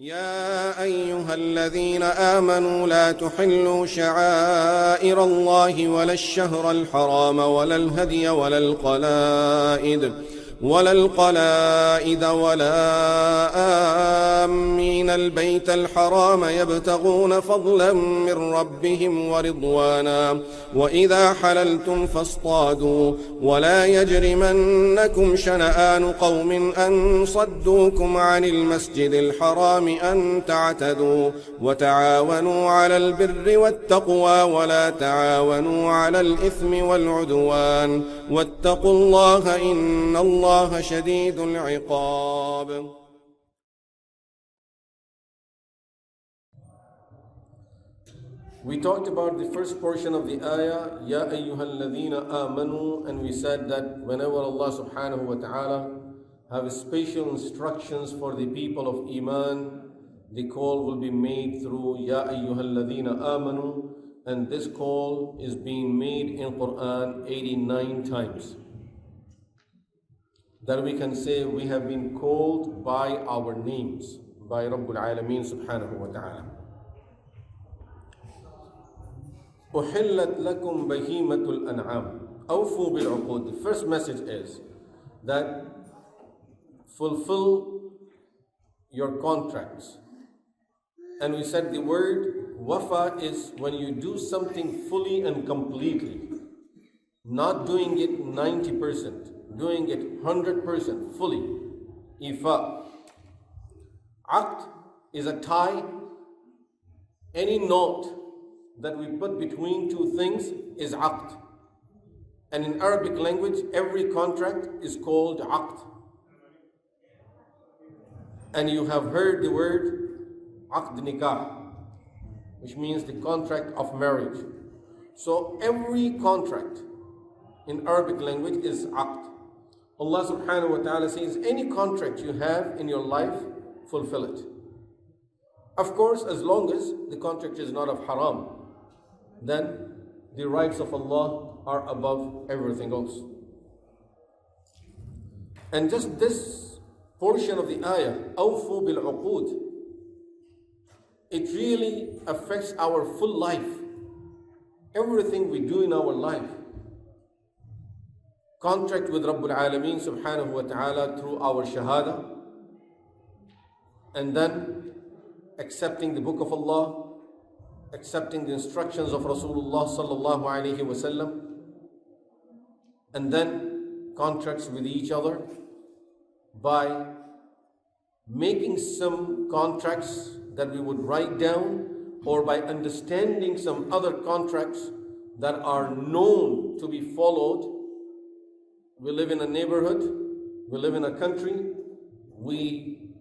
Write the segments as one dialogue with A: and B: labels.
A: يا أيها الذين آمنوا لا تحلوا شعائر الله ولا الشهر الحرام ولا الهدي ولا القلائد ولا آمين البيت الحرام يبتغون فضلا من ربهم ورضوانا وإذا حللتم فاصطادوا ولا يجرمنكم شنآن قوم أن صدوكم عن المسجد الحرام أن تعتدوا وتعاونوا على البر والتقوى ولا تعاونوا على الإثم والعدوان واتقوا الله إن الله شديد العقاب.
B: We talked about the first portion of the ayah, Ya ayyuhal ladhina amanu, and we said that whenever Allah subhanahu wa ta'ala have special instructions for the people of Iman, the call will be made through Ya ayyuhal ladhina amanu, and this call is being made in Qur'an 89 times. That we can say we have been called by our names, by Rabbul Alameen subhanahu wa ta'ala. أُحِلَّتْ لَكُمْ بَهِيمَةُ الْأَنْعَامِ أَوْفُوا بِالْعُقُودِ. The first message is that fulfill your contracts. And we said the word wafa is when you do something fully and completely, not doing it 90%, doing it 100% fully. Ifa. Aqd is a tie. Any knot that we put between two things is aqd. And in Arabic language, every contract is called aqd. And you have heard the word aqd nikah, which means the contract of marriage. So every contract in Arabic language is aqd. Allah subhanahu wa ta'ala says, any contract you have in your life, fulfill it. Of course, as long as the contract is not of haram, then the rights of Allah are above everything else. And just this portion of the ayah, awfu bil uqud, it really affects our full life. Everything we do in our life. Contract with Rabbul Alameen subhanahu wa ta'ala through our shahada, and then accepting the book of Allah, accepting the instructions of Rasulullah sallallahu alayhi wa sallam, and then contracts with each other by making some contracts that we would write down, or by understanding some other contracts that are known to be followed. We live in a neighborhood, we live in a country, we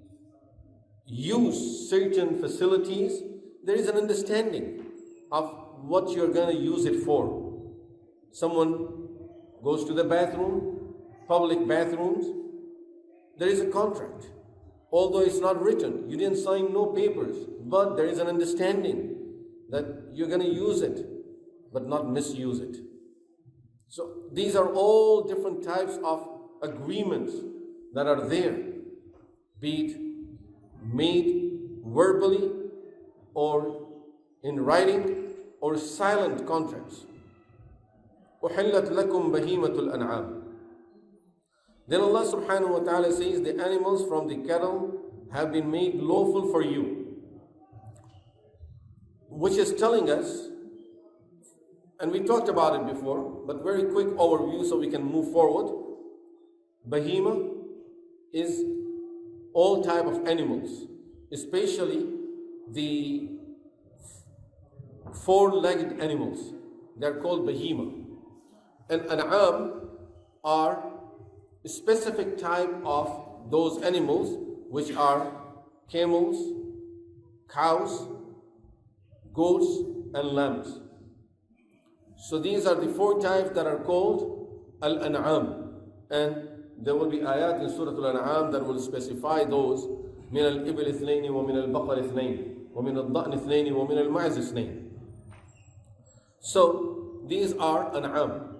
B: use certain facilities. There is an understanding of what you're going to use it for. Someone goes to the bathroom, public bathrooms, there is a contract. Although it's not written, you didn't sign no papers, but there is an understanding that you're going to use it, but not misuse it. So these are all different types of agreements that are there, be it made verbally or in writing or silent contracts. أُحِلَّتْ لَكُمْ بَهِيمَةُ الْأَنْعَامِ. Then Allah subhanahu wa ta'ala says the animals from the cattle have been made lawful for you, which is telling us, and we talked about it before, but very quick overview so we can move forward. Bahima is all type of animals, especially the four-legged animals. They're called bahima. And an'am are a specific type of those animals, which are camels, cows, goats, and lambs. So these are the four types that are called al-an'am, and there will be ayat in Surah Al-An'am that will specify those. من الإبل اثنين ومن البقر اثنين ومن الضأن اثنين ومن المعز اثنين. So these are an'am.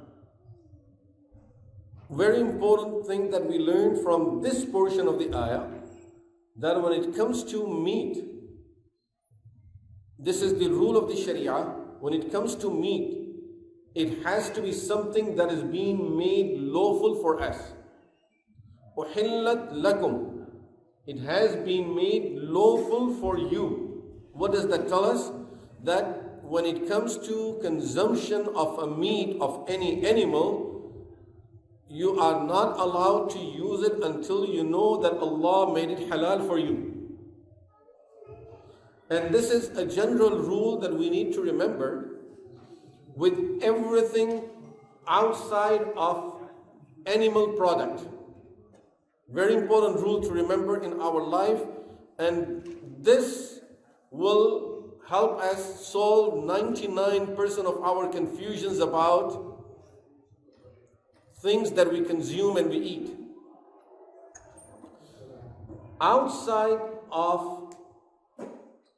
B: Very important thing that we learn from this portion of the ayah that when it comes to meat, this is the rule of the Sharia, when it comes to meat, it has to be something that is being made lawful for us. أُحِلَّتْ لَكُمْ. It has been made lawful for you. What does that tell us? That when it comes to consumption of a meat of any animal, you are not allowed to use it until you know that Allah made it halal for you. And this is a general rule that we need to remember with everything outside of animal product. Very important rule to remember in our life, and this will help us solve 99% of our confusions about things that we consume and we eat. Outside of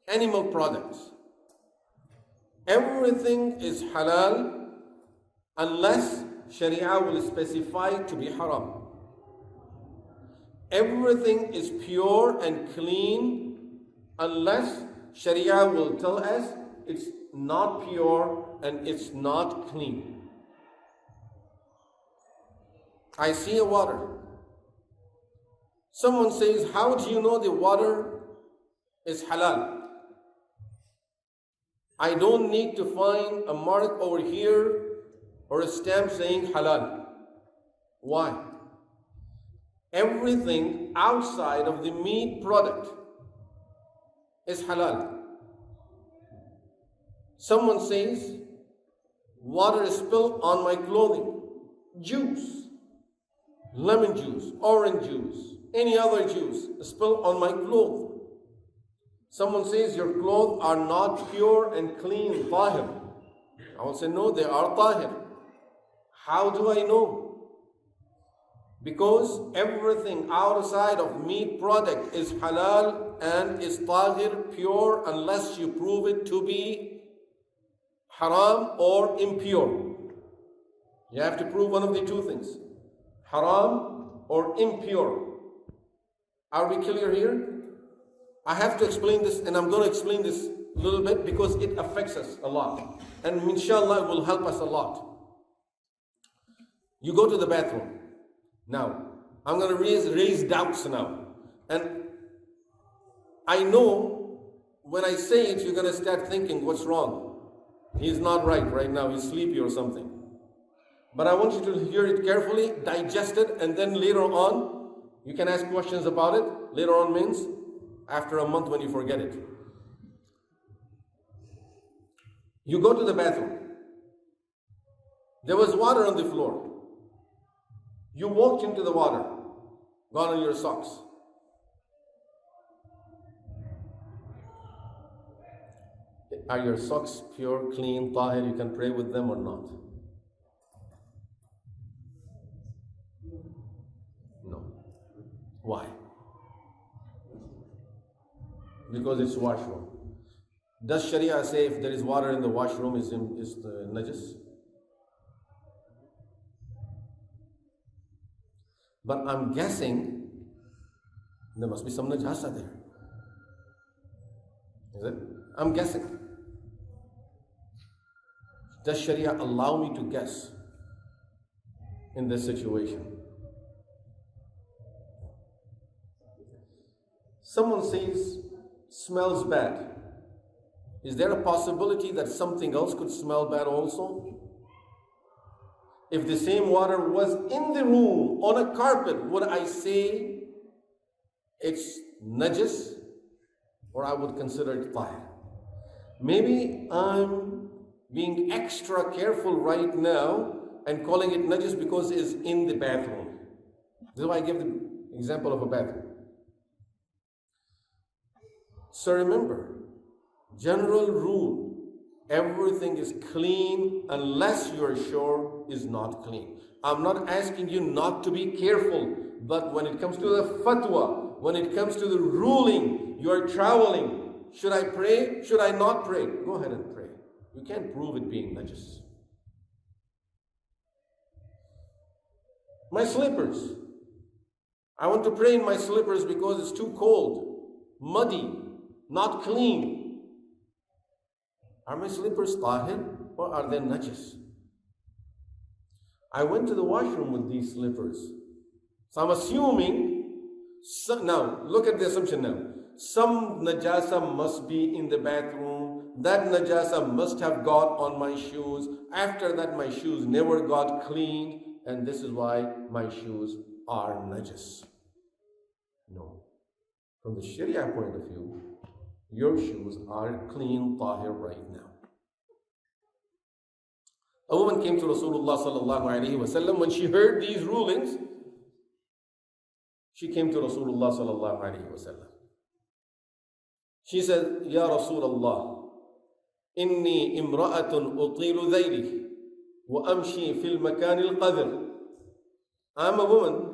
B: animal products, everything is halal unless Sharia will specify to be haram. Everything is pure and clean unless Sharia will tell us it's not pure and it's not clean. I see a water. Someone says, how do you know the water is halal? I don't need to find a mark over here or a stamp saying halal. Why? Everything outside of the meat product is halal. Someone says, water is spilled on my clothing. Juice, lemon juice, orange juice, any other juice spilled on my clothes. Someone says your clothes are not pure and clean, tahir. I will say, no, they are tahir. How do I know? Because everything outside of meat product is halal and is tahir, pure, unless you prove it to be haram or impure. You have to prove one of the two things, haram or impure. Are we clear here? I have to explain this, and I'm going to explain this a little bit because it affects us a lot. And inshallah it will help us a lot. You go to the bathroom. Now, I'm going to raise doubts now. And I know when I say it, you're going to start thinking, what's wrong? He's not right now, he's sleepy or something. But I want you to hear it carefully, digest it, and then later on, you can ask questions about it. Later on means after a month when you forget it. You go to the bathroom. There was water on the floor. You walked into the water, got on your socks. Are your socks pure, clean, tahir? You can pray with them or not? No. Why? Because it's washroom. Does Sharia say if there is water in the washroom is the najis? But I'm guessing there must be some najasa there. Is it? I'm guessing. Does Sharia allow me to guess in this situation? Someone says, smells bad. Is there a possibility that something else could smell bad also? If the same water was in the room, on a carpet, would I say it's najis? Or I would consider it tahir? Maybe I'm being extra careful right now and calling it najis because it's in the bathroom. This is why I give the example of a bathroom. So remember, general rule, everything is clean unless you are sure is not clean. I'm not asking you not to be careful, but when it comes to the fatwa, when it comes to the ruling, you are traveling. Should I pray? Should I not pray? Go ahead and pray. You can't prove it being najis. My slippers. I want to pray in my slippers because it's too cold, muddy, not clean. Are my slippers tahir or are they najis? I went to the washroom with these slippers. So I'm assuming, now look at the assumption now. Some najasa must be in the bathroom. That najasa must have got on my shoes. After that, my shoes never got cleaned, and this is why my shoes are najis. No. From the Sharia point of view, your shoes are clean, tahir right now. A woman came to Rasulullah sallallahu alaihi wasallam. When she heard these rulings, she came to Rasulullah sallallahu alaihi wasallam. She said, Ya Rasulullah, inni imra'atun utilu dhayli wa amshi fil makan al-qadr. I'm a woman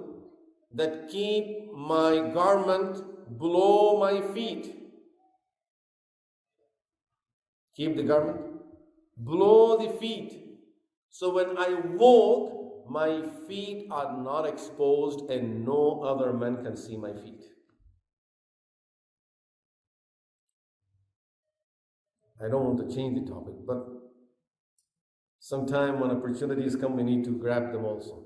B: that keep my garment below my feet. Keep the garment below the feet. So when I walk, my feet are not exposed and no other man can see my feet. I don't want to change the topic, but sometime when opportunities come, we need to grab them also.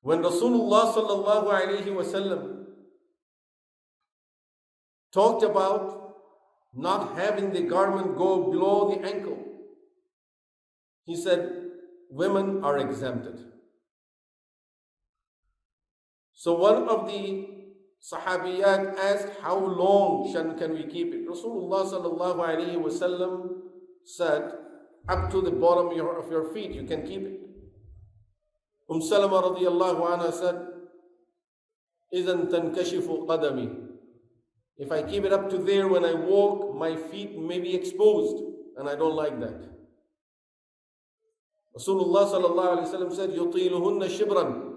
B: When Rasulullah sallallahu alaihi wasallam talked about not having the garment go below the ankle, he said, women are exempted. So one of the Sahabiyat asked, how long can we keep it? Rasulullah sallallahu alaihi wasallam said, up to the bottom of your feet, you can keep it. Salama radiyallahu anha said, إِذَنْ تَنْكَشِفُ قَدَمِي. If I keep it up to there when I walk, my feet may be exposed, and I don't like that. Rasulullah sallallahu alaihi wasallam said, يُطِيلُهُنَّ shibran.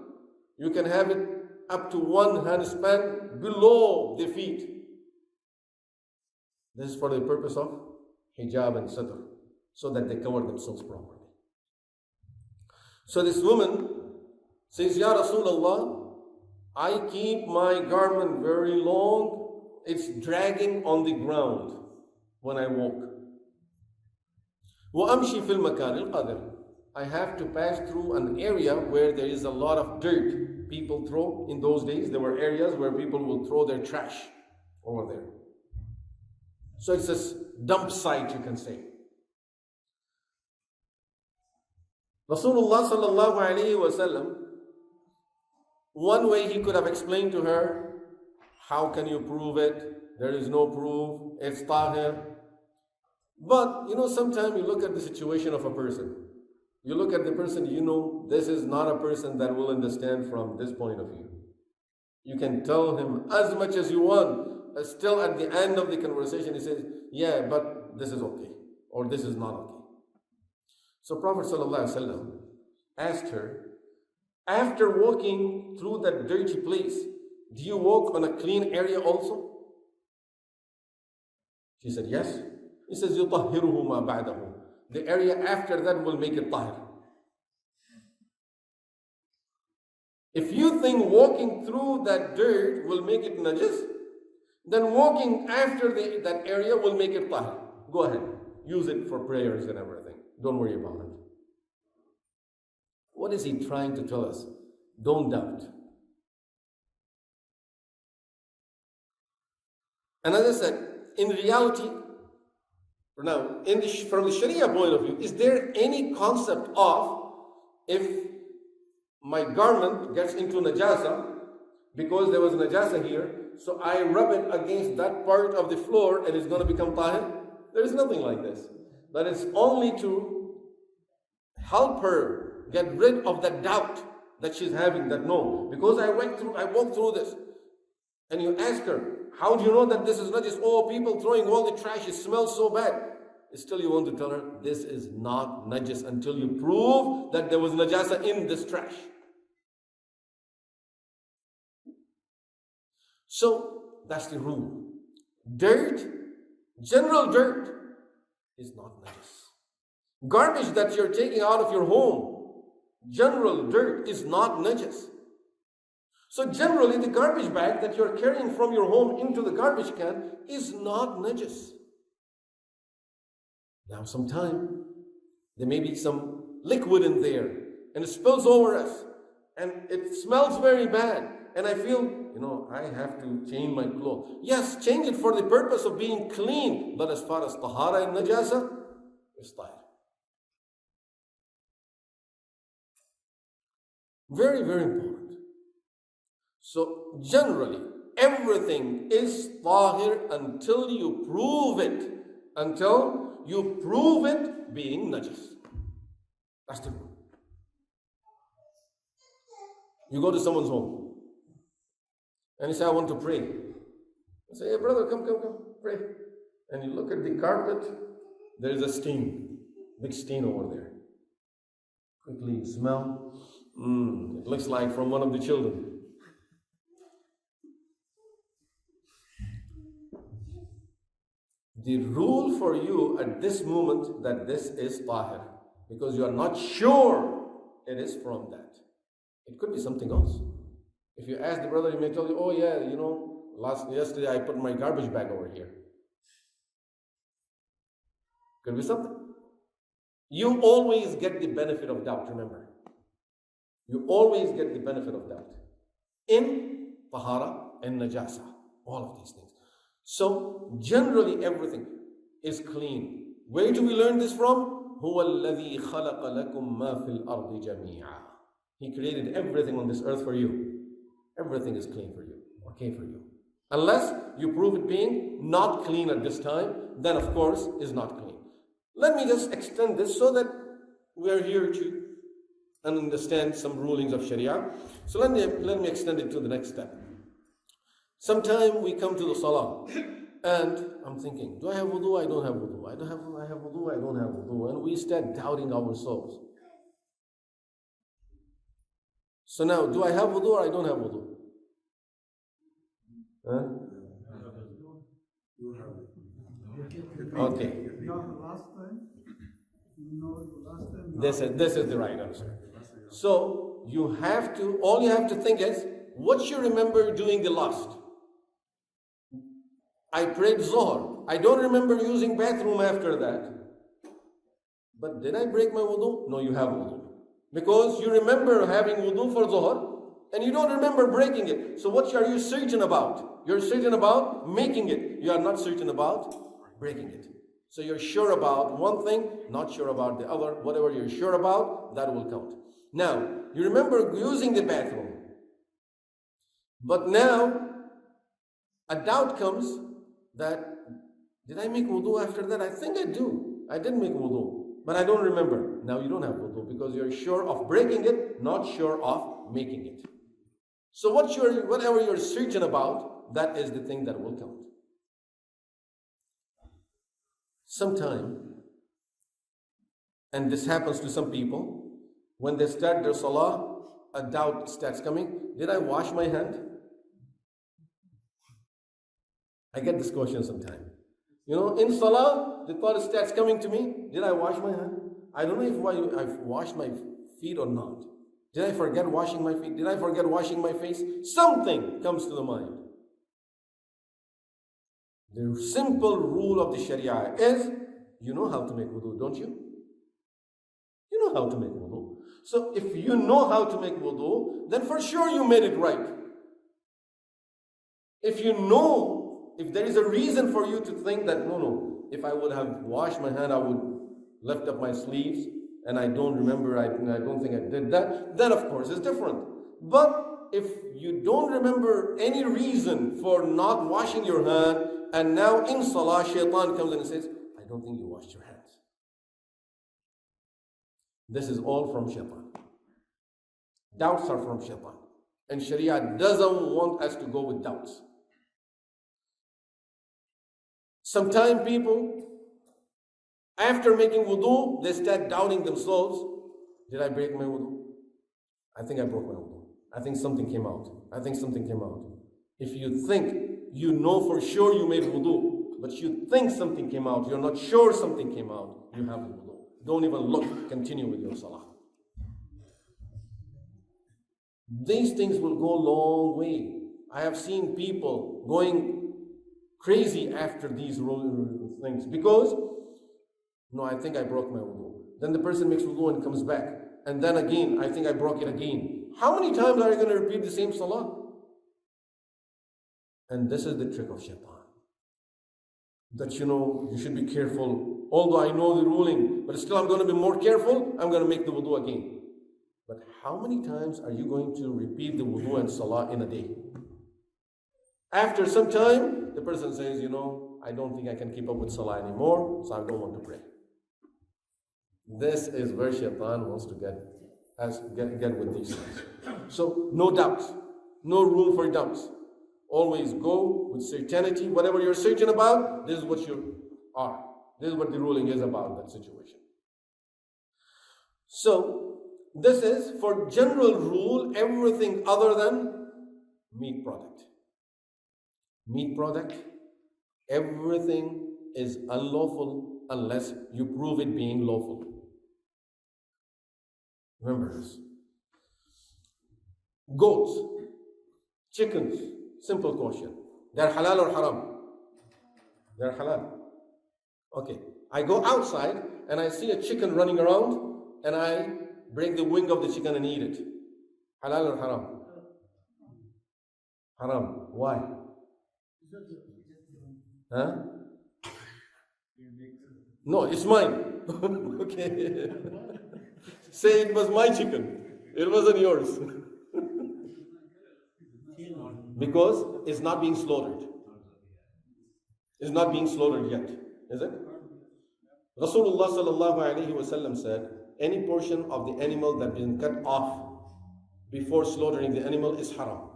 B: You can have it up to one hand span below the feet. This is for the purpose of hijab and satr, so that they cover themselves properly. So this woman says, Ya Rasulullah, I keep my garment very long. It's dragging on the ground when I walk. وَأَمْشِي فِي الْمَكَانِ الْقَدْرِ. I have to pass through an area where there is a lot of dirt. People throw, in those days, there were areas where people will throw their trash over there. So it's a dump site, you can say. Rasulullah sallallahu alaihi wasallam, one way he could have explained to her, how can you prove it? There is no proof, it's tahir. But, sometimes you look at the situation of a person. You look at the person, this is not a person that will understand from this point of view. You can tell him as much as you want. Still at the end of the conversation, he says, yeah, but this is okay, or this is not okay. So Prophet ﷺ asked her, after walking through that dirty place, do you walk on a clean area also? She said, yes. He says, يُطَهِّرُهُ مَا بَعْدَهُ. The area after that will make it tahir. If you think walking through that dirt will make it najis, then walking after that area will make it tahir. Go ahead. Use it for prayers and everything. Don't worry about it. What is he trying to tell us? Don't doubt. And as I said, in reality, now, from the Sharia point of view, is there any concept of if my garment gets into najasa, because there was najasa here, so I rub it against that part of the floor and it's going to become tahir? There is nothing like this. That is only to help her get rid of that doubt that she's having, that no, because I walked through this. And you ask her, how do you know that this is najis? Oh, people throwing all the trash, it smells so bad. Still you want to tell her, this is not najis until you prove that there was najasa in this trash. So, that's the rule. Dirt, general dirt, is not najis. Garbage that you're taking out of your home, general dirt, is not najis. So generally, the garbage bag that you're carrying from your home into the garbage can is not najis. Now, sometime there may be some liquid in there and it spills over us and it smells very bad. And I feel, I have to change my clothes. Yes, change it for the purpose of being clean. But as far as tahara and najasa, it's tahir. Very, very important. So generally, everything is tahir until you prove it. Until you prove it being najis. That's the rule. You go to someone's home and you say, I want to pray. You say, hey brother, come, pray. And you look at the carpet, there is a stain, big stain over there. Quickly you smell, it looks like from one of the children. The rule for you at this moment that this is tahir, because you are not sure it is from that. It could be something else. If you ask the brother, he may tell you, oh yeah, yesterday I put my garbage bag over here. Could be something. You always get the benefit of doubt, remember. You always get the benefit of doubt. In tahara and najasa, all of these things. So, generally everything is clean. Where do we learn this from? هُوَ الَّذِي خَلَقَ لَكُم مَا فِي الْأَرْضِ جَمِيعًا. He created everything on this earth for you. Everything is clean for you, okay for you. Unless you prove it being not clean at this time, then of course is not clean. Let me just extend this so that we are here to understand some rulings of Sharia. So let me extend it to the next step. Sometime we come to the salah and I'm thinking, do I have wudu? I don't have wudu. I have wudu, I don't have wudu. And we start doubting ourselves. So now, do I have wudu or I don't have wudu? Huh? Okay. This is the right answer. So all you have to think is, what you remember doing the last? I prayed Zohar. I don't remember using bathroom after that. But did I break my wudu? No, you have wudu. Because you remember having wudu for Zohar and you don't remember breaking it. So what are you certain about? You're certain about making it. You are not certain about breaking it. So you're sure about one thing, not sure about the other. Whatever you're sure about, that will count. Now, you remember using the bathroom. But now, a doubt comes that, did I make wudu after that? I think I do. I did make wudu, but I don't remember. Now you don't have wudu because you're sure of breaking it, not sure of making it. So whatever you're certain about, that is the thing that will count. Sometime, and this happens to some people, when they start their salah, a doubt starts coming. Did I wash my hand? I get this question sometimes. In salah, the thought starts coming to me, did I wash my hand? I don't know if I've washed my feet or not. Did I forget washing my feet? Did I forget washing my face? Something comes to the mind. The simple rule of the Sharia is, you know how to make wudu, don't you? You know how to make wudu. So if you know how to make wudu, then for sure you made it right. If there is a reason for you to think that, no, if I would have washed my hand, I would lift up my sleeves, and I don't remember, I don't think I did that, then of course it's different. But if you don't remember any reason for not washing your hand, and now in salah, shaitan comes in and says, I don't think you washed your hands. This is all from shaitan. Doubts are from shaitan. And Sharia doesn't want us to go with doubts. Sometimes people, after making wudu, they start doubting themselves. Did I break my wudu? I think I broke my wudu. I think something came out. If you think, you know for sure you made wudu, but you think something came out, you're not sure something came out, you have the wudu. Don't even look, continue with your salah. These things will go a long way. I have seen people going crazy after these things because, no, I think I broke my wudu. Then the person makes wudu and comes back. And then again, I think I broke it again. How many times are you going to repeat the same salah? And this is the trick of shaitan. That you should be careful. Although I know the ruling, but still I'm going to be more careful. I'm going to make the wudu again. But how many times are you going to repeat the wudu and salah in a day? After some time, the person says, I don't think I can keep up with salah anymore, so I don't want to pray. This is where shaitan wants to get with these things. So no doubts, no room for doubts. Always go with certainty. Whatever you're certain about, this is what you are. This is what the ruling is about that situation. So this is for general rule, everything other than meat product. Meat product, everything is unlawful unless you prove it being lawful. Remember this. Goats, chickens, simple question. They're halal or haram? They're halal. Okay. I go outside and I see a chicken running around and I break the wing of the chicken and eat it. Halal or haram? Haram. Why? Huh? No, it's mine. Okay. Say it was my chicken. It wasn't yours. Because it's not being slaughtered. It's not being slaughtered yet. Is it? Rasulullah sallallahu alayhi wasallam said, any portion of the animal that has been cut off before slaughtering the animal is haram.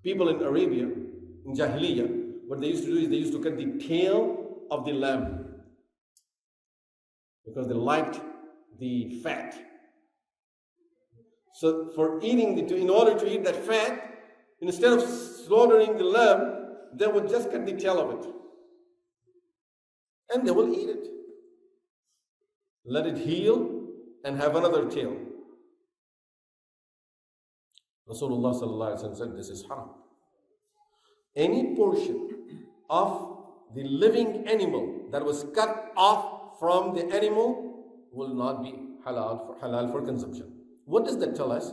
B: People in Arabia, in Jahiliyyah, what they used to do is they used to cut the tail of the lamb because they liked the fat. So for in order to eat that fat, instead of slaughtering the lamb, they would just cut the tail of it. And they will eat it. Let it heal and have another tail. Rasulullah sallallahu alaihi wasallam said this is haram. Any portion of the living animal that was cut off from the animal will not be halal for consumption. What does that tell us?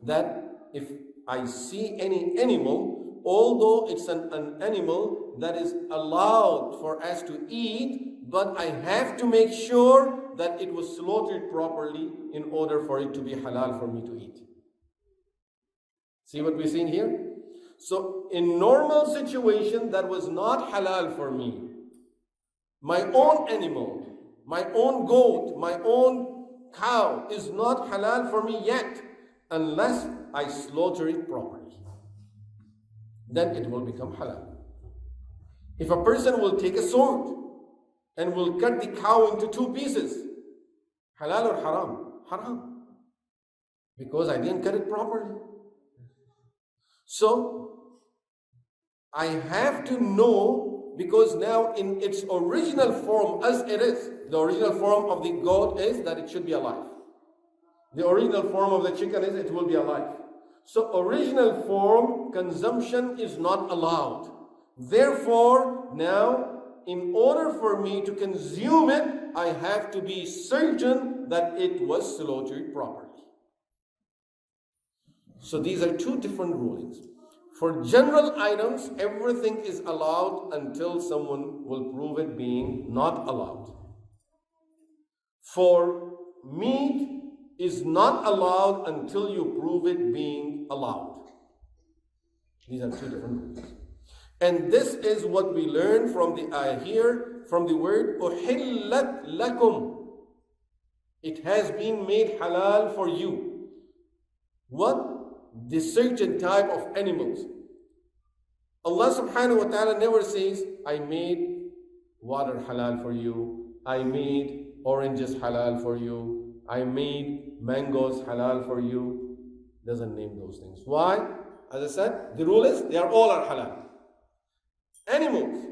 B: That if I see any animal, although it's an animal that is allowed for us to eat, but I have to make sure that it was slaughtered properly in order for it to be halal for me to eat. See what we're seeing here? So in normal situation, that was not halal for me. My own animal, my own goat, my own cow is not halal for me yet unless I slaughter it properly. Then it will become halal. If a person will take a sword and will cut the cow into two pieces, halal or haram? Haram. Because I didn't cut it properly. So I have to know, because now in its original form as it is, the original form of the goat is that it should be alive. The original form of the chicken is it will be alive. So original form consumption is not allowed. Therefore, now in order for me to consume it, I have to be certain that it was slaughtered properly. So these are two different rulings. For general items, everything is allowed until someone will prove it being not allowed. For meat is not allowed until you prove it being allowed. These are two different rules. And this is what we learn from the ayah here, from the word uhillat lakum. It has been made halal for you. What? The certain type of animals. Allah subhanahu wa ta'ala never says, I made water halal for you. I made oranges halal for you. I made mangoes halal for you. Doesn't name those things. Why? As I said, the rule is they are all halal. Animals,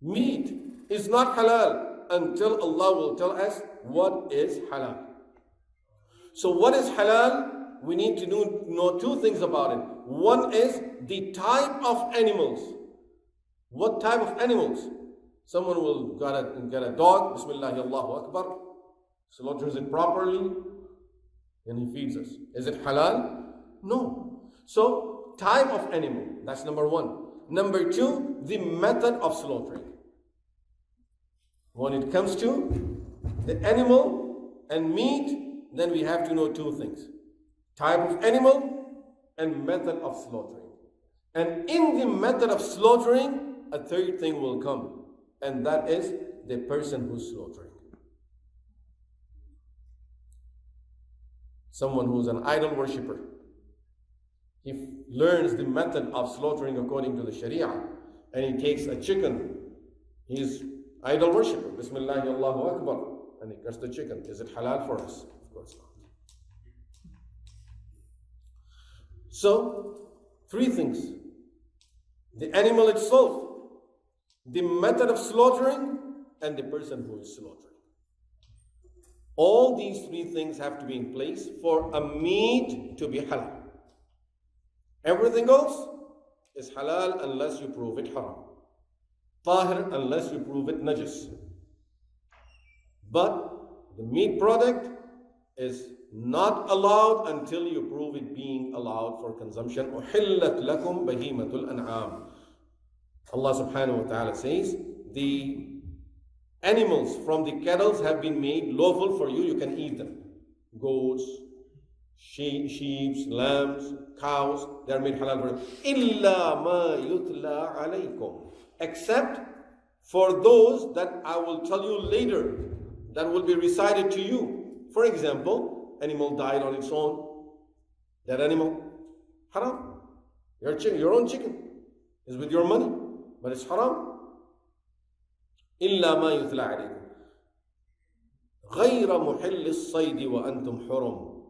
B: meat is not halal until Allah will tell us what is halal. So what is halal? we need to know two things about it. One is the type of animals. What type of animals? Someone will get a dog, Bismillah, Allahu Akbar, slaughters it properly, and he feeds us. Is it halal? No. So, type of animal, that's number one. Number two, the method of slaughtering. When it comes to the animal and meat, then we have to know two things. Type of animal and method of slaughtering. And in the method of slaughtering, a third thing will come, and that is the person who's slaughtering. Someone who's an idol worshipper, he learns the method of slaughtering according to the Sharia, and he takes a chicken. He's idol worshipper. Bismillah, Allahu Akbar, and he cuts the chicken. Is it halal for us? Of course not. So, three things: the animal itself, the method of slaughtering, and the person who is slaughtering. All these three things have to be in place for a meat to be halal. Everything else is halal unless you prove it haram. Tahir unless you prove it najis. But the meat product is not allowed until you prove it being allowed for consumption. أُحِلَّتْ لَكُمْ بَهِيمَةُ الْأَنْعَامِ. Allah subhanahu wa ta'ala says, the animals from the cattle have been made lawful for you. You can eat them. Goats, sheep, lambs, cows, they are made halal for you. إِلَّا مَا يُتْلَى عَلَيْكُمْ. Except for those that I will tell you later, that will be recited to you. For example, animal died on its own. That animal, haram. Your own chicken is with your money, but it's haram. إِلَّا مَا يُتْلَى عَلَيْكُمْ غَيْرَ مُحِلِّ الصَّيْدِ وَأَنْتُمْ حُرُمٌ.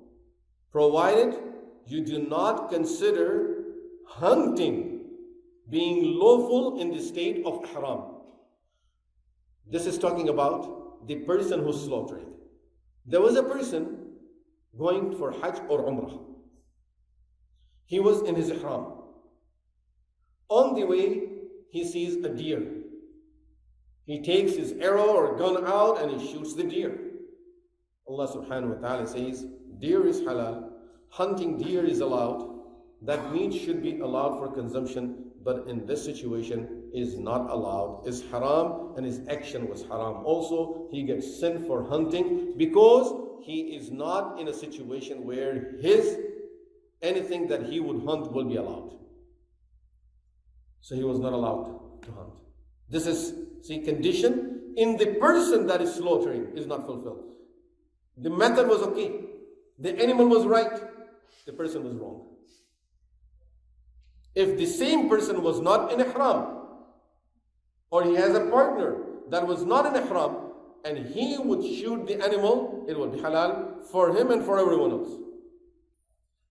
B: Provided you do not consider hunting being lawful in the state of haram. This is talking about the person who's slaughtering. There was a person going for Hajj or Umrah. He was in his ihram. On the way, he sees a deer. He takes his arrow or gun out and he shoots the deer. Allah subhanahu wa ta'ala says, deer is halal, hunting deer is allowed, that meat should be allowed for consumption, but in this situation is not allowed, is haram, and his action was haram. Also, he gets sin for hunting because he is not in a situation where anything that he would hunt will be allowed. So he was not allowed to hunt. This is, condition in the person that is slaughtering is not fulfilled. The method was okay. The animal was right. The person was wrong. If the same person was not in ihram, or he has a partner that was not in ihram, and he would shoot the animal, it would be halal for him and for everyone else.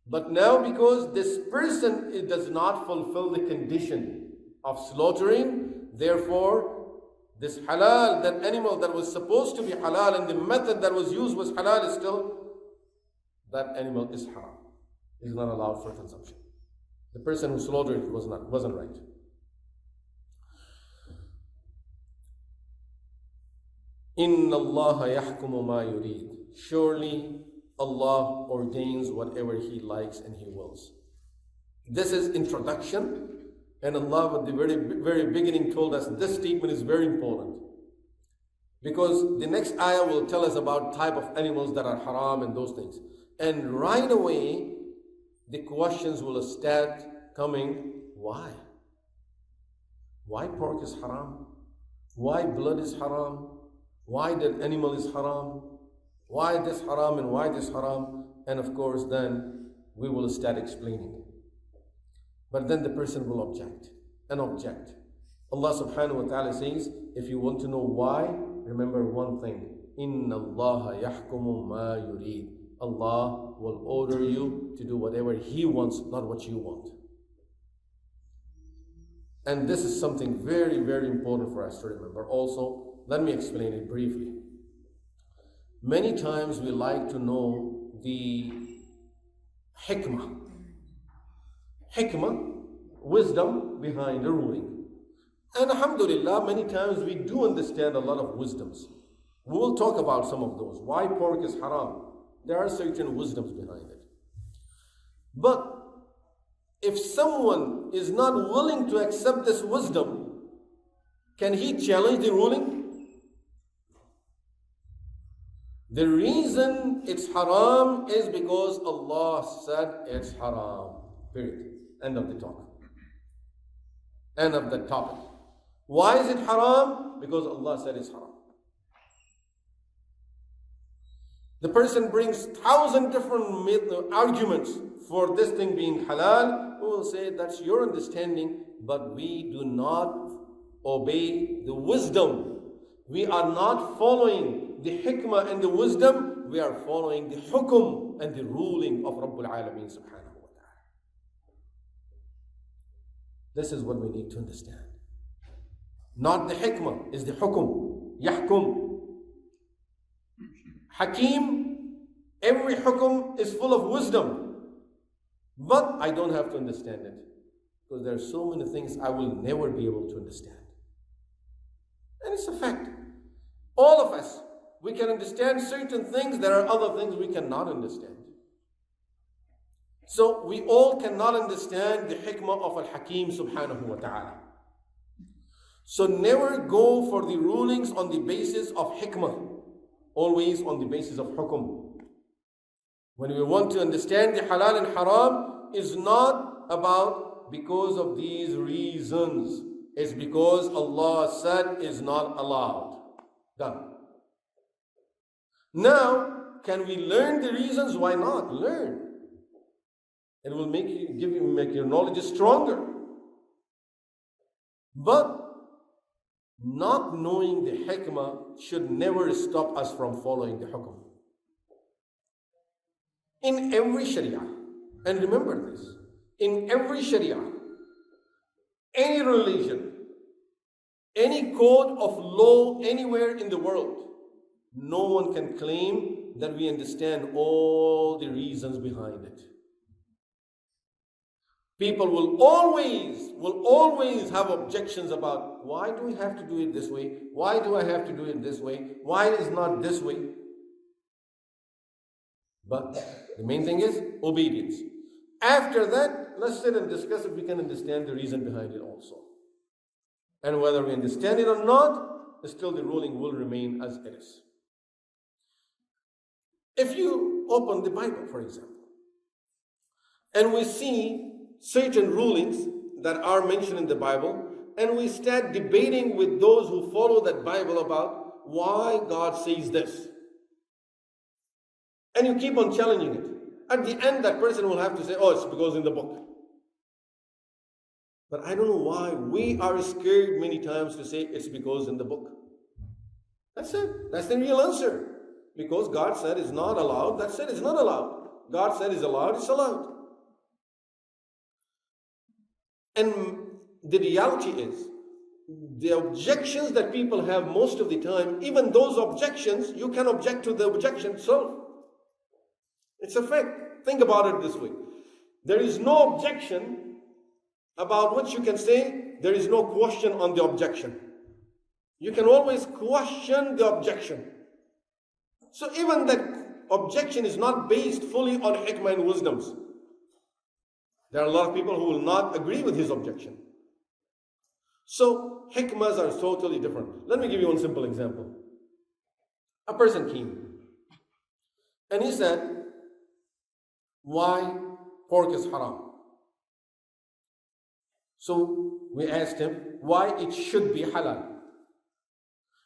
B: But now, because this person does not fulfill the condition of slaughtering, therefore, this halal, that animal that was supposed to be halal and the method that was used was halal, is still, that animal is haram. Is not allowed for consumption. The person who slaughtered it wasn't right. Inna Allah yahkumu ma yurid. Surely Allah ordains whatever He likes and He wills. This is introduction, and Allah at the very, very beginning told us this statement is very important. Because the next ayah will tell us about type of animals that are haram and those things. And right away, the questions will start coming. Why? Why pork is haram? Why blood is haram? Why that animal is haram? Why this haram and why this haram? And of course, then we will start explaining. But then the person will object and object. Allah subhanahu wa ta'ala says, if you want to know why, remember one thing. Inna Allah yahkumu ma yurid. Allah will order you to do whatever He wants, not what you want. And this is something very, very important for us to remember. Also, let me explain it briefly. Many times we like to know the Hikmah. Hikmah, wisdom behind a ruling. And alhamdulillah, many times we do understand a lot of wisdoms. We will talk about some of those. Why pork is haram? There are certain wisdoms behind it. But if someone is not willing to accept this wisdom, can he challenge the ruling? The reason it's haram is because Allah said it's haram. Period. End of the talk. End of the topic. Why is it haram? Because Allah said it's haram. The person brings 1,000 different arguments for this thing being halal. We will say that's your understanding, but we do not obey the wisdom. We are not following the hikmah and the wisdom. We are following the hukum and the ruling of Rabbul Alameen subhanahu wa ta'ala. This is what we need to understand. Not the hikmah, is the hukum. Yahkum. Hakim, every hukum is full of wisdom. But I don't have to understand it. Because there are so many things I will never be able to understand. And it's a fact. All of us, we can understand certain things. There are other things we cannot understand. So we all cannot understand the hikmah of Al-Hakim subhanahu wa ta'ala. So never go for the rulings on the basis of hikmah. Always on the basis of hukum. When we want to understand the halal and haram, is not about because of these reasons. It's because Allah said is not allowed. Done. Now, can we learn the reasons? Why not? Learn. It will make your knowledge stronger. But not knowing the hikmah should never stop us from following the hukum. In every sharia, and remember this, in every sharia, any religion, any code of law anywhere in the world, no one can claim that we understand all the reasons behind it. People will always have objections about why do we have to do it this way? Why do I have to do it this way? Why is not this way? But the main thing is obedience. After that, let's sit and discuss if we can understand the reason behind it also. And whether we understand it or not, still the ruling will remain as it is. If you open the Bible, for example, and we see certain rulings that are mentioned in the Bible, and we start debating with those who follow that Bible about why God says this. And you keep on challenging it. At the end, that person will have to say, oh, it's because in the book. But I don't know why we are scared many times to say it's because in the book. That's it. That's the real answer. Because God said it's not allowed, that's it, it's not allowed. God said it's allowed, it's allowed. And the reality is, the objections that people have most of the time, even those objections, you can object to the objection itself. It's a fact. Think about it this way. There is no objection about which you can say there is no question on the objection. You can always question the objection. So even that objection is not based fully on hikmah and wisdoms. There are a lot of people who will not agree with his objection. So hikmahs are totally different. Let me give you one simple example. A person came and he said, why pork is haram? So we asked him why it should be halal.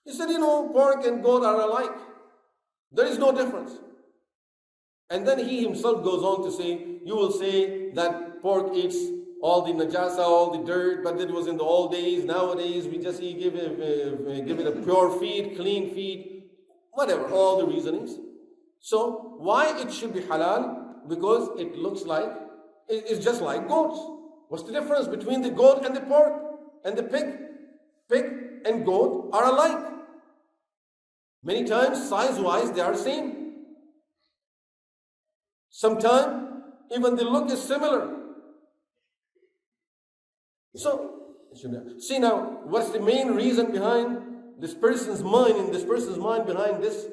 B: He said, pork and goat are alike. There is no difference. And then he himself goes on to say, you will say that pork eats all the najasa, all the dirt, but it was in the old days. Nowadays, we just give it a pure feed, clean feed, whatever, all the reasonings. So why it should be halal? Because it looks like, it's just like goats. What's the difference between the goat and the pork and the pig? Pig and goat are alike. Many times, size-wise, they are same. Sometimes Even the look is similar. So, see now, what's the main reason behind this person's mind, in this person's mind behind this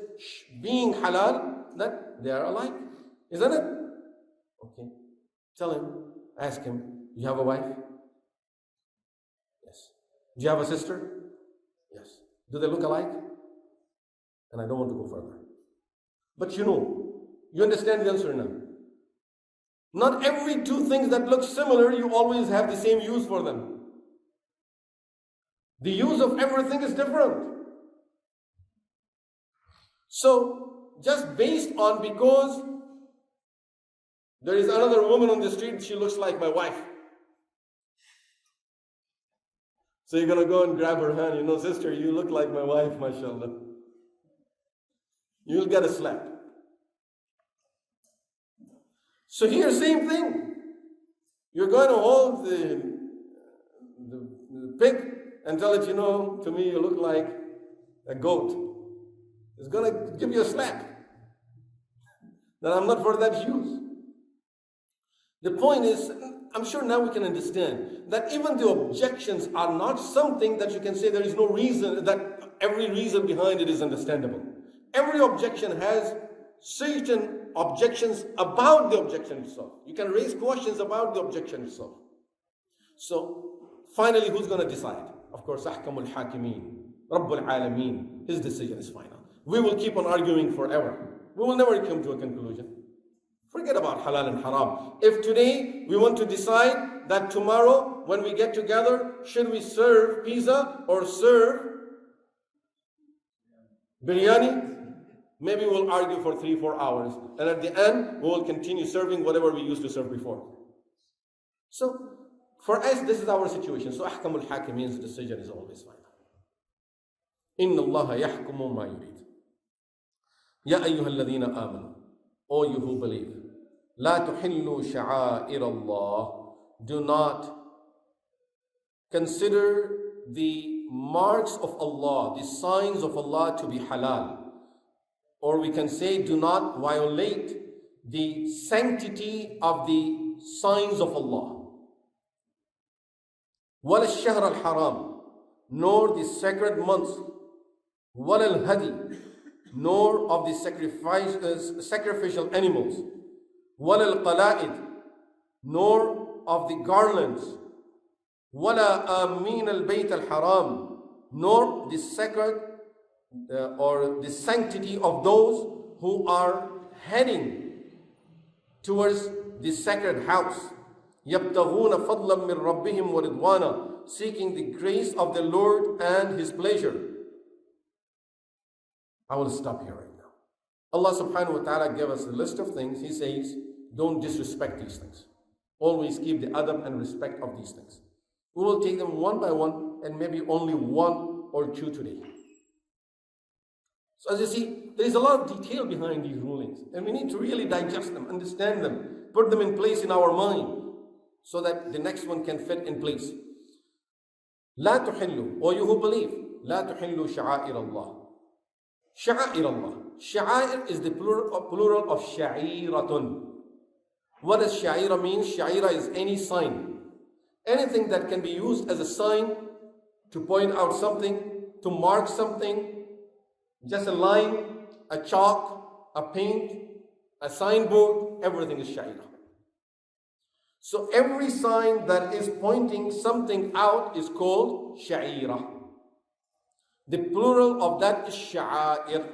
B: being halal? That they are alike, isn't it? Okay. Tell him, ask him, you have a wife? Yes. Do you have a sister? Yes. Do they look alike? And I don't want to go further. But you understand the answer now. Not every two things that look similar, you always have the same use for them. The use of everything is different. So, just based on because there is another woman on the street, she looks like my wife. So you're going to go and grab her hand, sister, you look like my wife, mashallah. You'll get a slap. So here, same thing. You're going to hold the pig and tell it, to me you look like a goat. It's going to give you a slap. That I'm not for that use. The point is, I'm sure now we can understand that even the objections are not something that you can say there is no reason, that every reason behind it is understandable. Every objection has certain objections about the objection itself. You can raise questions about the objection itself. So, finally, who's going to decide? Of course, Ahkamul Hakimeen, Rabbul Alameen. His decision is final. We will keep on arguing forever. We will never come to a conclusion. Forget about halal and haram. If today we want to decide that tomorrow when we get together, should we serve pizza or serve biryani? Maybe we'll argue for 3-4 hours. And at the end, we will continue serving whatever we used to serve before. So, for us, this is our situation. So, Ahkamul Hakimeen's decision is always final. Inna Allah yahkumu ma yurid. Ya ayyuhalladhina amanu. O you who believe. La tuhillu sha'air Allah. Do not consider the marks of Allah, the signs of Allah to be halal. Or we can say, do not violate the sanctity of the signs of Allah. Wal shahr al haram, nor the sacred months. Wal al hadi, nor of the sacrificial animals. Wal al qala'id, nor of the garlands. Wala amin al bayt al haram, nor the sacred or the sanctity of those who are heading towards the sacred house. يَبْتَغُونَ فَضْلًا مِّن رَبِّهِمْ وَرِضْوَانًا, seeking the grace of the Lord and His pleasure. I will stop here right now. Allah subhanahu wa ta'ala gave us a list of things. He says, don't disrespect these things. Always keep the adab and respect of these things. We will take them one by one and maybe only one or two today. So as you see, there is a lot of detail behind these rulings, and we need to really digest them, understand them, put them in place in our mind, so that the next one can fit in place. La tuhillu, or you who believe, la tuhillu sha'air Allah. Sha'air Allah. Sha'air is the plural of sha'iratun. What does sha'ira mean? Sha'ira is any sign. Anything that can be used as a sign to point out something, to mark something. Just a line, a chalk, a paint, a signboard, everything is sha'ira. So every sign that is pointing something out is called sha'ira. The plural of that is sha'air,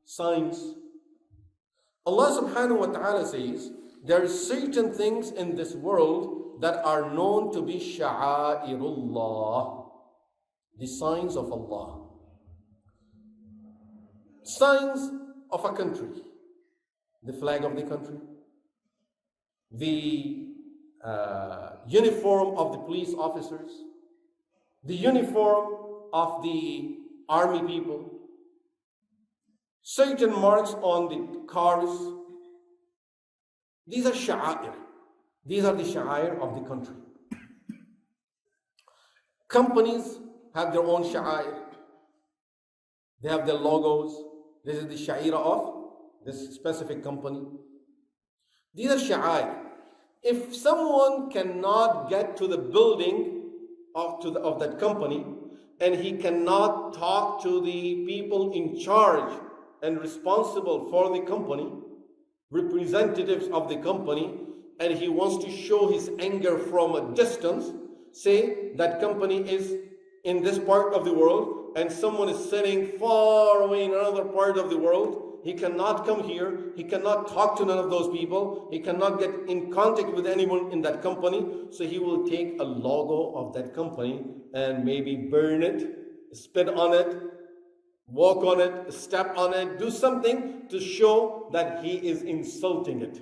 B: signs. Allah subhanahu wa ta'ala says, there are certain things in this world that are known to be sha'airullah, the signs of Allah. Signs of a country, the flag of the country, the uniform of the police officers, the uniform of the army people, certain marks on the cars. These are sha'air. These are the sha'air of the country. Companies have their own sha'air. They have their logos. This is the sha'ira of this specific company. These are sha'air. If someone cannot get to the building of that company, and he cannot talk to the people in charge and responsible for the company, representatives of the company, and he wants to show his anger from a distance, say that company is in this part of the world and someone is sitting far away in another part of the world, he cannot come here, he cannot talk to none of those people, he cannot get in contact with anyone in that company, so he will take a logo of that company and maybe burn it, spit on it, walk on it, step on it, do something to show that he is insulting it.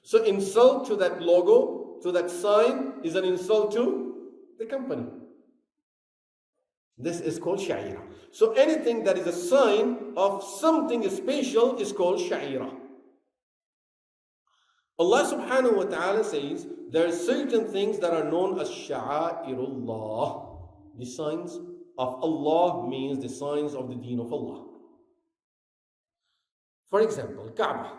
B: So insult to that logo, to that sign, is an insult to the company. This is called sha'ira. So anything that is a sign of something special is called sha'ira. Allah subhanahu wa ta'ala says there are certain things that are known as sha'airullah. The signs of Allah means the signs of the deen of Allah. For example, Kaaba.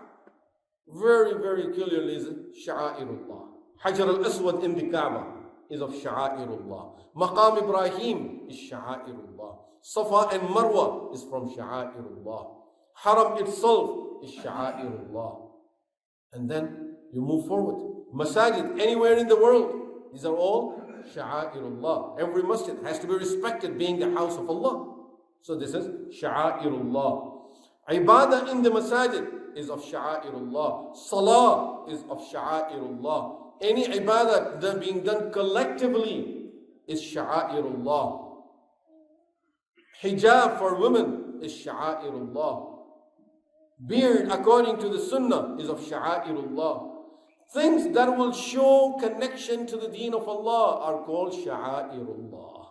B: Very, very clearly is sha'airullah. Hajar al-Aswad in the Kaaba is of sha'airullah. Maqam Ibrahim is sha'airullah. Safa and Marwa is from sha'airullah. Haram itself is sha'airullah. And then you move forward. Masajid anywhere in the world, these are all sha'airullah. Every masjid has to be respected, being the house of Allah. So this is sha'airullah. Ibadah in the masajid is of sha'airullah. Salah is of sha'airullah. Any ibadah that being done collectively is sha'airullah. Hijab for women is sha'airullah. Beard according to the sunnah is of sha'airullah. Things that will show connection to the deen of Allah are called sha'airullah.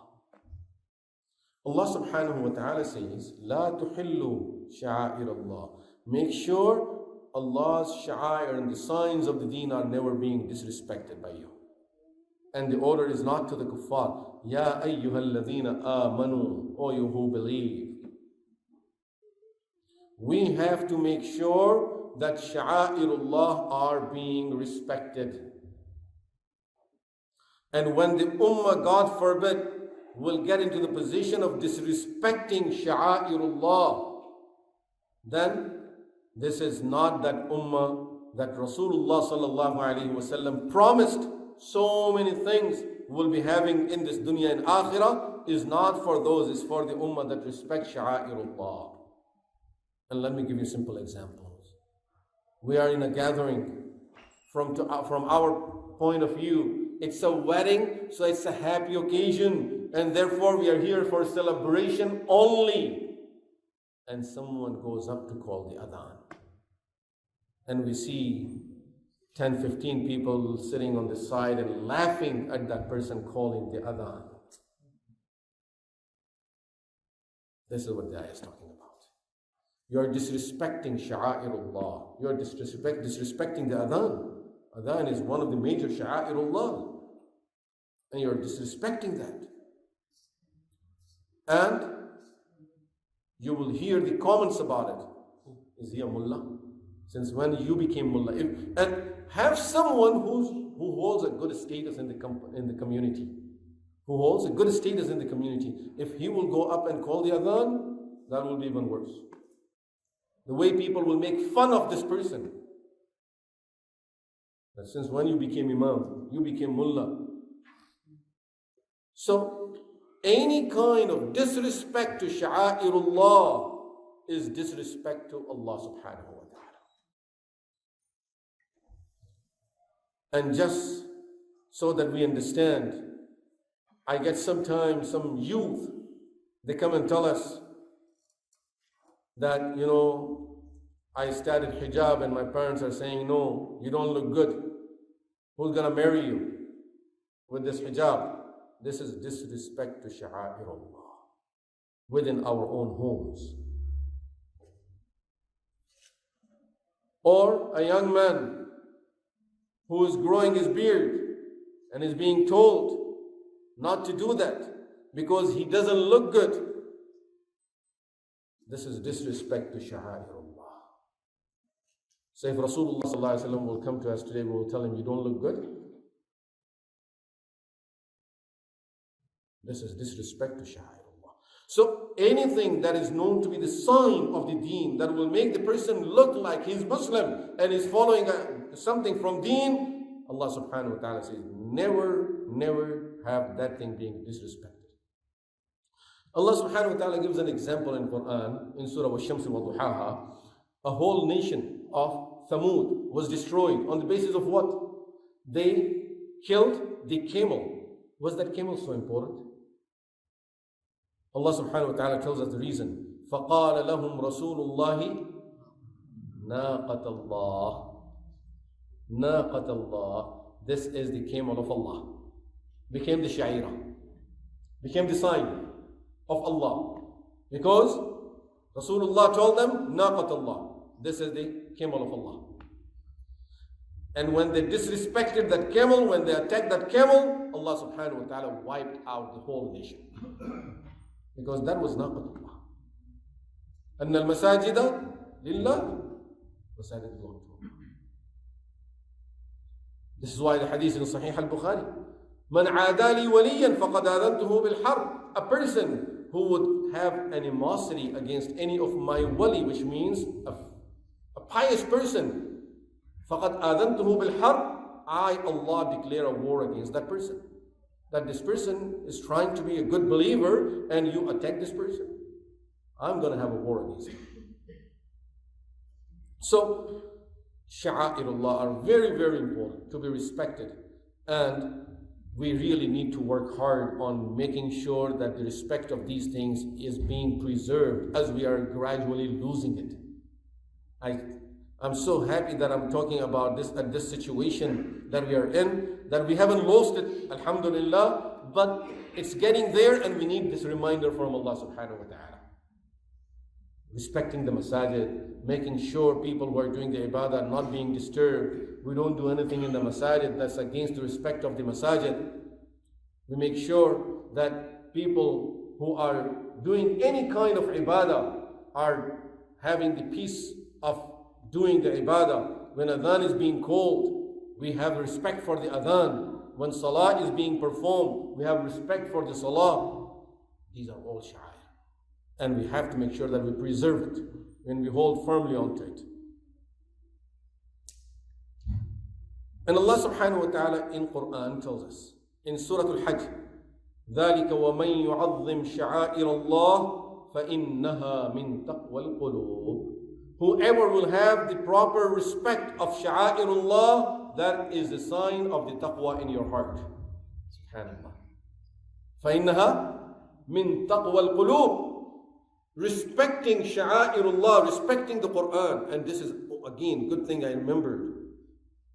B: Allah subhanahu wa ta'ala says, La tuhillu sha'airullah. Make sure Allah's sha'air and the signs of the deen are never being disrespected by you. And the order is not to the kuffar. Ya ayyuhalladhina amanu, O you who believe. We have to make sure that sha'airullah are being respected. And when the ummah, God forbid, will get into the position of disrespecting sha'airullah, then this is not that ummah that Rasulullah sallallahu alaihi wasallam promised so many things will be having in this dunya and akhirah, is not for those, it's for the ummah that respect sha'airullah. And let me give you simple examples. We are in a gathering. From our point of view, it's a wedding, so it's a happy occasion, and therefore we are here for celebration only. And someone goes up to call the adhan. And we see 10, 15 people sitting on the side and laughing at that person calling the adhan. This is what the ayah is talking about. You are disrespecting sha'airullah. You are disrespecting the adhan. Adhan is one of the major sha'airullah. And you are disrespecting that. And you will hear the comments about it. Is he a mullah? Since when you became mullah? And have someone who holds a good status in the community. Who holds a good status in the community. If he will go up and call the adhan, that will be even worse. The way people will make fun of this person. That since when you became imam, you became mullah. So, any kind of disrespect to sha'airullah is disrespect to Allah subhanahu wa ta'ala. And just so that we understand, I get sometimes some youth, they come and tell us that, I started hijab and my parents are saying, no, you don't look good. Who's gonna marry you with this hijab? This is disrespect to sha'airullah within our own homes. Or a young man who is growing his beard and is being told not to do that because he doesn't look good. This is disrespect to sha'airullah. So if Rasulullah sallallahu alaihi wasallam will come to us today, we will tell him, you don't look good. This is disrespect to Sha'airullah. So anything that is known to be the sign of the deen, that will make the person look like he's Muslim and is following something from deen, Allah subhanahu wa ta'ala says, never have that thing being disrespected. Allah subhanahu wa ta'ala gives an example in Qur'an, in Surah Wash-Shamsi wa Duhaha. A whole nation of Thamud was destroyed on the basis of what? They killed the camel. Was that camel so important? Allah subhanahu wa ta'ala tells us the reason. فَقَالَ لَهُمْ رَسُولُ اللَّهِ نَاقَةَ اللَّهِ نَاقَةَ اللَّهِ. This is the camel of Allah. Became the sha'ira. Became the sign of Allah. Because Rasulullah told them, نَاقَةَ اللَّهِ. This is the camel of Allah. And when they disrespected that camel, when they attacked that camel, Allah subhanahu wa ta'ala wiped out the whole nation. Because that was naqatullah. أن المساجد لله. Masajid belong to Allah. This is why the hadith in Sahih al-Bukhari, من عادى لي وليا فقد آذنته بالحرب. A person who would have animosity against any of my wali, which means a pious person, فقد آذنته بالحرب. I, Allah, declare a war against that person. That this person is trying to be a good believer and you attack this person, I'm going to have a war against him. So, Sha'airullah are very, very important to be respected, and we really need to work hard on making sure that the respect of these things is being preserved as we are gradually losing it. I'm so happy that I'm talking about this at this situation that we are in, that we haven't lost it, alhamdulillah, but it's getting there, and we need this reminder from Allah subhanahu wa ta'ala. Respecting the masajid, making sure people who are doing the ibadah are not being disturbed. We don't do anything in the masajid that's against the respect of the masajid. We make sure that people who are doing any kind of ibadah are having the peace of doing the ibadah. When adhan is being called, we have respect for the adhan. When salah is being performed, we have respect for the salah. These are all sha'air. And we have to make sure that we preserve it and we hold firmly onto it. And Allah subhanahu wa ta'ala in Qur'an tells us, in Surah Al-Hajj, ذَلِكَ وَمَنْ يُعَظِّمْ شَعَائِرَ اللَّهِ فَإِنَّهَا مِنْ تَقْوَى الْقُلُوبِ. Whoever will have the proper respect of Sha'airullah, that is the sign of the taqwa in your heart. Subhanallah. فَإِنَّهَا مِن تَقْوَى الْقُلُوبِ. Respecting Sha'airullah, respecting the Qur'an. And this is, again, good thing I remembered.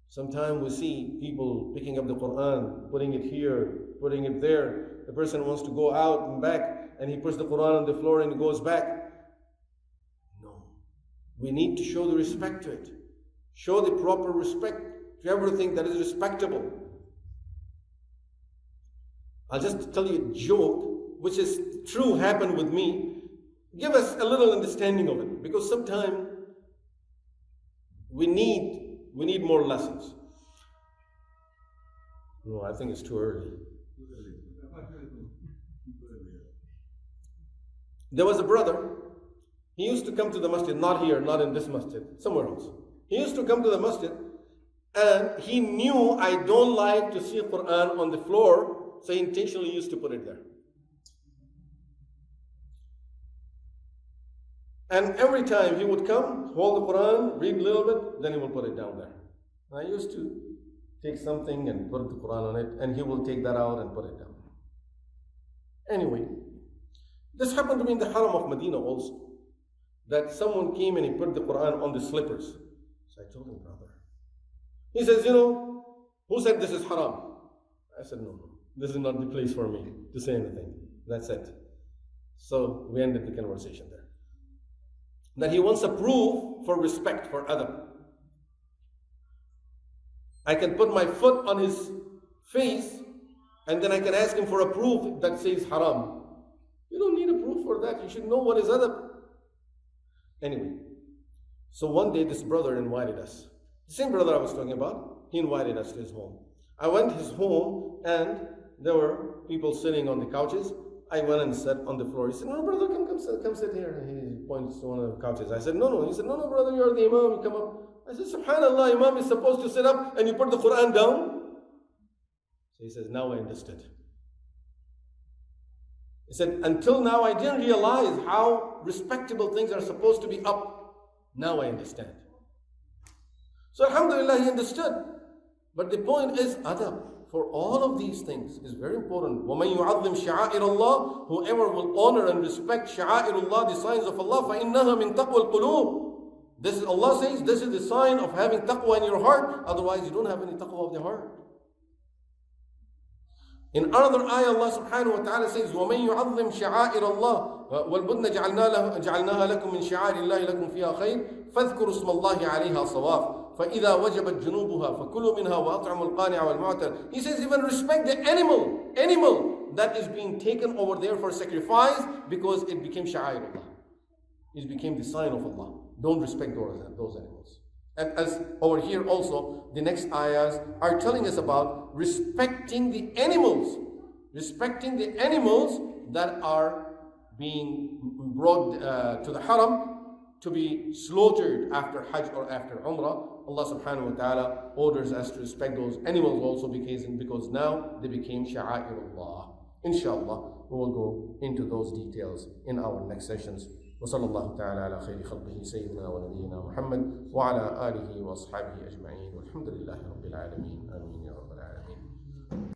B: Sometimes we see people picking up the Qur'an, putting it here, putting it there. The person wants to go out and back, and he puts the Qur'an on the floor and he goes back. We need to show the respect to it. Show the proper respect to everything that is respectable. I'll just tell you a joke, which is true, happened with me. Give us a little understanding of it, because sometimes we need more lessons. No, I think it's too early. There was a brother. He used to come to the masjid, not here, not in this masjid, somewhere else. He used to come to the masjid, and he knew I don't like to see Qur'an on the floor, so he intentionally used to put it there. And every time he would come, hold the Qur'an, read a little bit, then he will put it down there. And I used to take something and put the Qur'an on it, and he will take that out and put it down. Anyway, this happened to me in the Haram of Medina also. That someone came and he put the Qur'an on the slippers. So I told him, brother. He says, who said this is haram? I said, no, this is not the place for me to say anything. That's it. So we ended the conversation there. That he wants a proof for respect for other. I can put my foot on his face and then I can ask him for a proof that says haram. You don't need a proof for that. You should know what is adab. Anyway, So one day this brother invited us. The same brother I was talking about, he invited us to his home. I went to his home and there were people sitting on the couches. I went and sat on the floor. He said, no, brother, come sit here. And he points to one of the couches. I said, no. He said, no, brother, you're the imam, you come up. I said, subhanallah, imam is supposed to sit up and you put the Qur'an down. So he says, now I understood. He said, until now I didn't realize how respectable things are supposed to be up. Now I understand. So alhamdulillah, he understood. But the point is, adab for all of these things is very important. وَمَن يُعَظِّمْ شَعَائِرَ اللَّهِ Whoever will honor and respect شَعَائِرُ اللَّهِ, the signs of Allah, فَإِنَّهَا مِن تَقْوَى الْقُلُوبِ This is, Allah says, this is the sign of having taqwa in your heart. Otherwise, you don't have any taqwa of the heart. In another ayah, Allah subhanahu wa ta'ala says, وَمَن يُعَظِّمْ شَعَائِرَ اللَّهِ وَالْبُدْنَ جَعَلْنَاهَا لَكُم مِّن شَعَائِرِ اللَّهِ لَكُمْ فِيهَا خَيْرٌ فَاذْكُرُوا اسْمَ اللَّهِ عَلَيْهَا صَوَافَ فَإِذَا وَجَبَتْ جُنُوبُهَا فَكُلُوا مِنْهَا وَأَطْعِمُوا الْقَانِعَ وَالْمُعْتَرَ He says, even respect the animal that is being taken over there for sacrifice because it became sha'airullah. It became the sign of Allah. Don't respect those animals. And as over here also, the next ayahs are telling us about respecting the animals. Respecting the animals that are being brought to the haram to be slaughtered after Hajj or after Umrah. Allah subhanahu wa ta'ala orders us to respect those animals also because now they became sha'airullah. Inshallah, we will go into those details in our next sessions. وصلى الله تعالى على خير خلقه سيدنا ونبينا محمد وعلى آله وأصحابه أجمعين والحمد لله رب العالمين آمين.